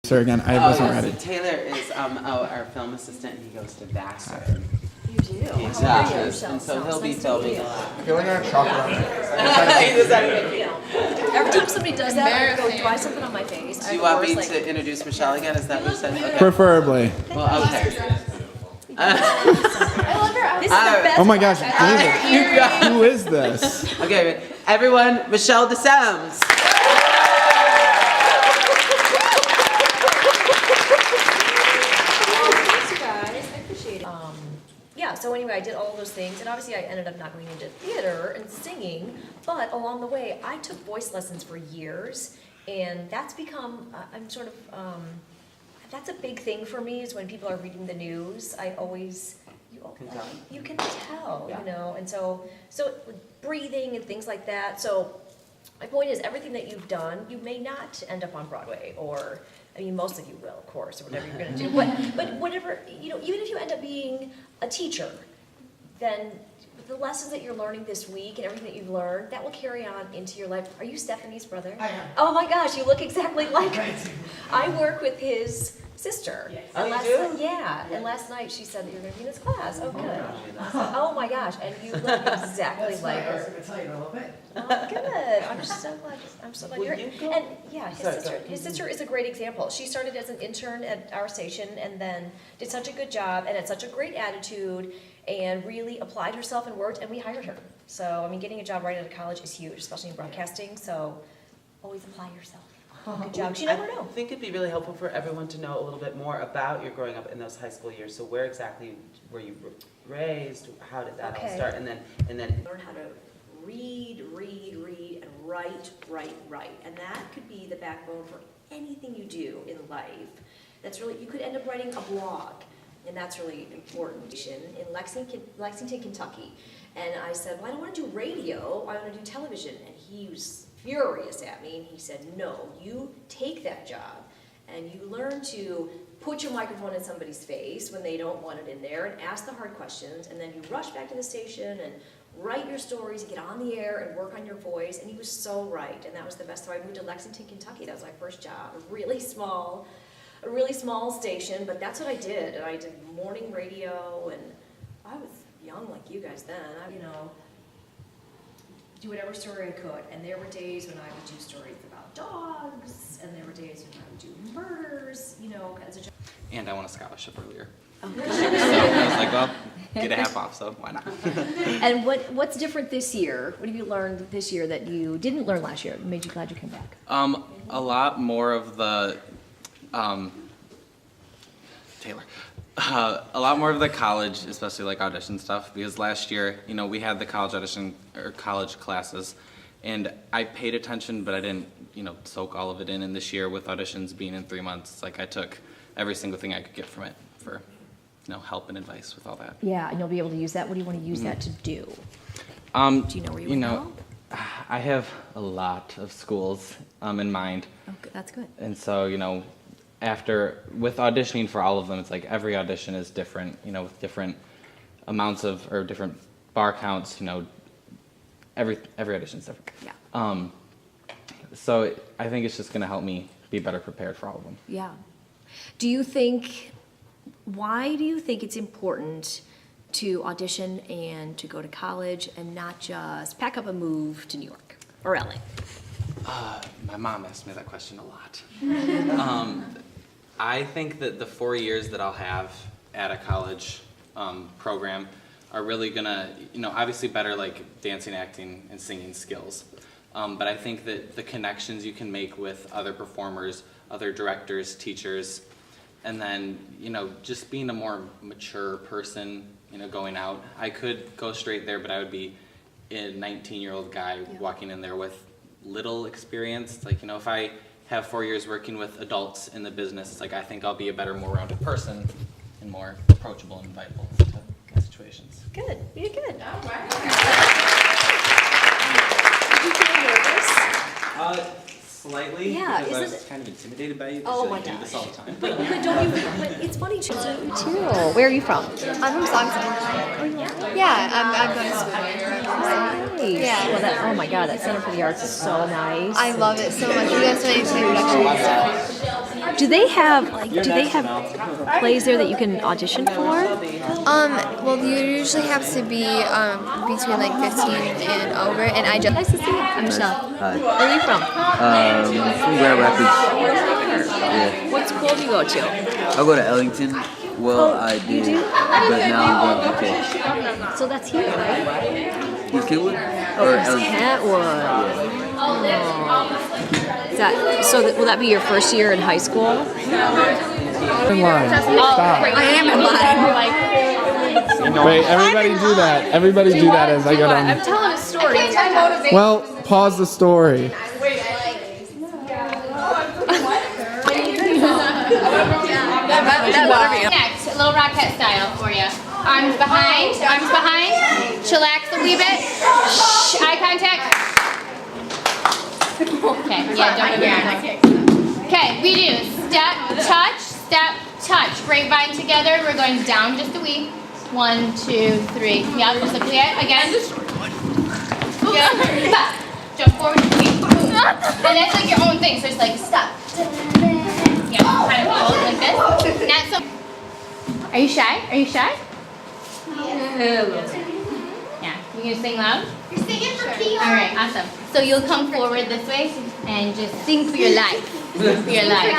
Sir, again, I wasn't ready. So Taylor is our film assistant, and he goes to Vassar. You do? He How are does, you? and so he'll be Nice to filming meet a you. lot. I feel like I'm chocolate. Every time somebody does that, I go dry something on my face. Do you want me to introduce Michelle again? Is that what you said? Okay. Preferably. Well, okay. This is the best. Oh my gosh, You go. who is this? Okay, everyone, Michelle DeSams. Thanks, you guys. I appreciate it. Yeah, so anyway, I did all those things, and obviously I ended up not going into theater and singing, but along the way, I took voice lessons for years, and that's become, I'm sort of, that's a big thing for me, is when people are reading the news, I always, you can tell, Yeah. you know, and so breathing and things like that, so my point is, everything that you've done, you may not end up on Broadway, or, I mean, most of you will, of course, or whatever you're gonna do, but whatever, you know, even if you end up being a teacher, then the lessons that you're learning this week and everything that you've learned, that will carry on into your life. Are you Stephanie's brother? I am. Oh my gosh, you look exactly like her. I work with his sister. Yes. Oh, And you last do? night- yeah, and last night she said that you're gonna be in this class. Oh, good. Oh my gosh, and you look exactly That's like why I was her. gonna tell you a little bit. Oh, good. I'm so glad. I'm so glad Will you're. you go? And yeah, Sorry, go his ahead. sister is a great example. She started as an intern at our station and then did such a good job and had such a great attitude and really applied herself and worked, and we hired her. So I mean, getting a job right out of college is huge, especially in broadcasting. So always apply yourself. Good job. 'Cause you never I know. think it'd be really helpful for everyone to know a little bit more about your growing up in those high school years. So where exactly were you raised? How did that all Okay. start? And then Learn how to read, and write. And that could be the backbone for anything you do in life. That's really, you could end up writing a blog, and that's really important. In Lexington, Kentucky. And I said, well, I don't want to do radio, I want to do television. And he was furious at me, and he said, no, you take that job, and you learn to put your microphone in somebody's face when they don't want it in there, and ask the hard questions, and then you rush back to the station and write your stories and get on the air and work on your voice. And he was so right, and that was the best. So I moved to Lexington, Kentucky. That was my first job, a really small station, but that's what I did. And I did morning radio, and I was young like you guys then. Do whatever story I could. And there were days when I would do stories about dogs, and there were days when I would do murders, as a job. And I won a scholarship earlier. So I was like, well, get a half off, so why not? And what's different this year? What have you learned this year that you didn't learn last year? It made you glad you came back? A lot more of the, Taylor, a lot more of the college, especially like audition stuff, because last year, we had the college audition, or college classes, and I paid attention, but I didn't, soak all of it in. And this year, with auditions being in 3 months, it's like I took every single thing I could get from it for, help and advice with all that. Yeah, and you'll be able to use that. What do you want to use that to do? Do you know where you want to go? I have a lot of schools in mind. Oh, that's good. And so, with auditioning for all of them, it's like every audition is different, with different amounts or different bar counts, every audition is different. Yeah. So I think it's just going to help me be better prepared for all of them. Yeah. Why do you think it's important to audition and to go to college and not just pack up and move to New York or LA? My mom asked me that question a lot. I think that the 4 years that I'll have at a college program are really gonna, obviously better like dancing, acting, and singing skills. But I think that the connections you can make with other performers, other directors, teachers, and then, just being a more mature person, going out. I could go straight there, but I would be a 19-year-old guy walking in there with little experience. Like, if I have 4 years working with adults in the business, it's like I think I'll be a better, more rounded person and more approachable and invitable to situations. Good. You did good. All right. Did you feel nervous? Slightly, Yeah, because I isn't was kind of intimidated by you, Oh because my you do this gosh. all the time. But it's funny too. You too. Where are you from? I'm from Saugatuck. Yeah, I'm going to school here. Nice. Yeah. Well, oh my God, that Center for the Arts is so nice. I love it so much. We have so many production and stuff. Do they have plays there that you can audition for? Well, you usually have to be between like 15 and over, and I just. Nice to see you. I'm Michelle. Hi. Where are you from? From Grand Rapids. Yeah. What school do you go to? I go to Ellington. Well, I did, but now I'm going to UK. So that's here, right? East Kentwood? Or Ellington? Kentwood. Is that, so will that be your first year in high school? In line. Stop. I am in line. Wait, everybody do that. Everybody do that as I go down. I'm telling a story. Well, pause the story. Next, a little rocket style for you. Arms behind, chillax a wee bit. Shh, eye contact. Okay, yeah, don't move your arms. Okay, we do step, touch. Grapevine together, we're going down just a wee. 1, 2, 3. Yeah, just look at again. Good. Stop. Jump forward just a wee. And that's like your own thing, so it's like stop. Yeah, kind of hold like this. Not so. Are you shy? Yeah. You gonna sing loud? You're singing for Keon. All right, awesome. So you'll come forward this way and just sing for your life. Sing for your life.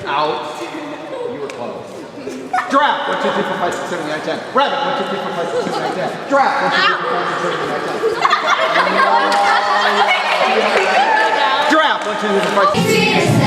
Out. You were close. Giraffe. 1, 2, 3, 4, 5, 6, 7, 8, 9, 10. Rabbit. 1, 2, 3, 4, 5, 6, 7, 8, 10. Giraffe. 1, 2, 3, 4, 5, 6, 7, 8, 9, 10. Giraffe. 1, 2, 3, 4, 5, 6, 7, 8, 9, 10.